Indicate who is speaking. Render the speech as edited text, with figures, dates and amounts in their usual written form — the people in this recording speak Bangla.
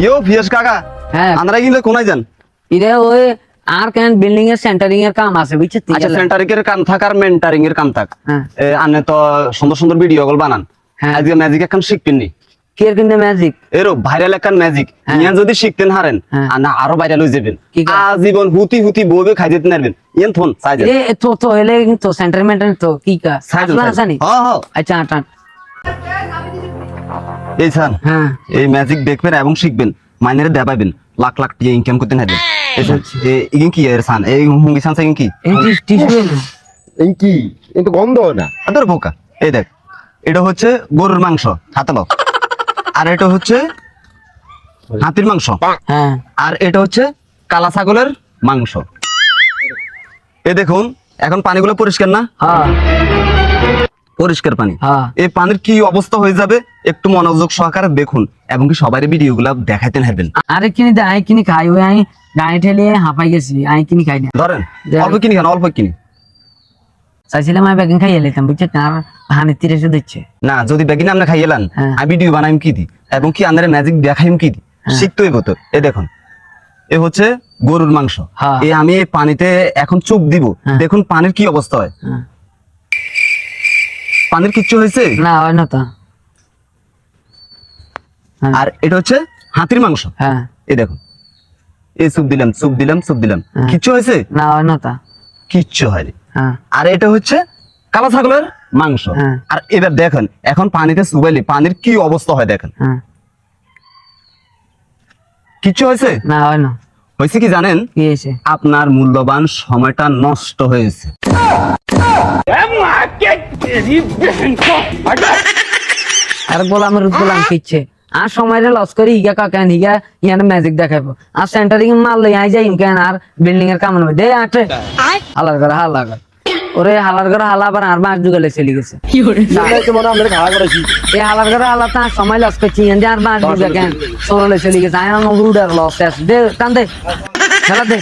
Speaker 1: ইয়ো ফিয়াস কাকা,
Speaker 2: হ্যাঁ
Speaker 1: আমরা কিন্তু কোনায় যান?
Speaker 2: ইরে ওই আর কেন বিল্ডিং এর সেন্টারিং এর কাম আছে বুঝছিস?
Speaker 1: আচ্ছা, সেন্টারিং এর কাম থাক আর মেন্টারিং এর কাম থাক।
Speaker 2: হ্যাঁ
Speaker 1: আনে তো সুন্দর সুন্দর ভিডিও গুলো বানান।
Speaker 2: হ্যাঁ।
Speaker 1: আজকে ম্যাজিক এখন শিখবেন নি?
Speaker 2: কি এর কিন্তু ম্যাজিক
Speaker 1: এরো ভাইরাল এখন ম্যাজিক ইয়ান যদি শিখতেন হারেন না আরো ভাইরাল হয়ে যাবেন।
Speaker 2: কি কাজ?
Speaker 1: আজীবন হুতি হুতি বইবে খাই যেতে নারবেন ইয়ান থন সাইজ।
Speaker 2: এ তো এলে তো সেন্টার মেন্টার তো কি কাজ আসলা আসানি?
Speaker 1: হ্যাঁ হ্যাঁ
Speaker 2: আচ্ছা আটান
Speaker 1: এই ছান
Speaker 2: হ্যাঁ
Speaker 1: এই ম্যাজিক দেখবেন এবং শিখবেন, মাইনারে দেবাইবেন, লাখ লাখ টাকা ইনকাম করতে নারবেন। এই ছান ইগিন কি এর ছান এই হুঙ্গি ছান সাইন কি
Speaker 2: এই টিস্যু
Speaker 3: এই কি কিন্তু গন্ধ হয় না।
Speaker 1: আদর বোকা। এই দেখ, এটা হচ্ছে গরুর মাংস হাতে লও, আর এটা হচ্ছে হাতির মাংস,
Speaker 2: হ্যাঁ
Speaker 1: আর এটা হচ্ছে কালা ছাগলের মাংস। এই দেখুন এখন পানিগুলো পরিষ্কার না?
Speaker 2: হ্যাঁ
Speaker 1: পরিষ্কার পানি।
Speaker 2: হ্যাঁ
Speaker 1: এই পানির কি অবস্থা হয়ে যাবে একটু মনোযোগ সহকারে দেখুন এবং কি সবাই ভিডিও গুলা দেখাইতে হারবেন।
Speaker 2: আরে কিনি দে আই কিনি খাই ওই আই গাড়ি ঠেলে হাঁপাই গেছি আই কিনি খাই না
Speaker 1: ধরেন অল্প কিনি খান, অল্প কিনি
Speaker 2: চাইছিলাম আমি বেগিন খাইয়ে লেতাম বুঝছে আর হানি তীরে এসে দিচ্ছে
Speaker 1: না। যদি বেগিন আপনি খাইয়েলান
Speaker 2: হ্যাঁ।
Speaker 1: আমি ভিডিও বানাইম কি দি এবং কি আপনার ম্যাজিক দেখাইম কি দি শিখতে হইব তো। এই দেখুন এ হচ্ছে গরুর মাংস।
Speaker 2: হ্যাঁ।
Speaker 1: এই আমি এই পানিতে এখন চুপ দিব, দেখুন পানির কি অবস্থা হয়।
Speaker 2: হ্যাঁ।
Speaker 1: পানির কিচ্ছু হয়েছে
Speaker 2: না হয় না তো হ্যাঁ।
Speaker 1: আর এটা হচ্ছে হাতির মাংস।
Speaker 2: হ্যাঁ
Speaker 1: এই দেখুন এই চুপ দিলাম চুপ দিলাম চুপ দিলাম,
Speaker 2: হ্যাঁ।
Speaker 1: কিচ্ছু হয়েছে?
Speaker 2: না হয় না তা
Speaker 1: কিচ্ছু হয়নি।
Speaker 2: হ্যাঁ
Speaker 1: আর এটা হচ্ছে কালা ছাগলের মাংস।
Speaker 2: হ্যাঁ।
Speaker 1: আর এবার দেখেন এখন পানিতে চুবাইলে পানির কি অবস্থা হয় দেখেন।
Speaker 2: হ্যাঁ
Speaker 1: কিচ্ছু হয়েছে?
Speaker 2: না হয় না
Speaker 1: হয়েছে কি জানেন?
Speaker 2: কি হয়েছে?
Speaker 1: আপনার মূল্যবান সময়টা নষ্ট হয়েছে।
Speaker 2: আর বল আমি রুদ বললাম কিচ্ছে আর সময় লস করি হিগা কাকেন হিগা ইয়ানে ম্যাজিক দেখাবো আর সেন্টারিং মারলে আই যাই ইমকান আর বিল্ডিং এর কাম দে আটে হালার করে হালা কর ওরে হালার করে হালা আবার আর মাস যুগালে চলে গেছে
Speaker 3: মনে আমরা খাওয়া করেছি।
Speaker 2: এই হালার করে হালা তা সময় লস করছি যে আর মাস যুগা কেন সরলে চলে গেছে আয় না নগরুডার লস আছে দে টান দে খেলা দে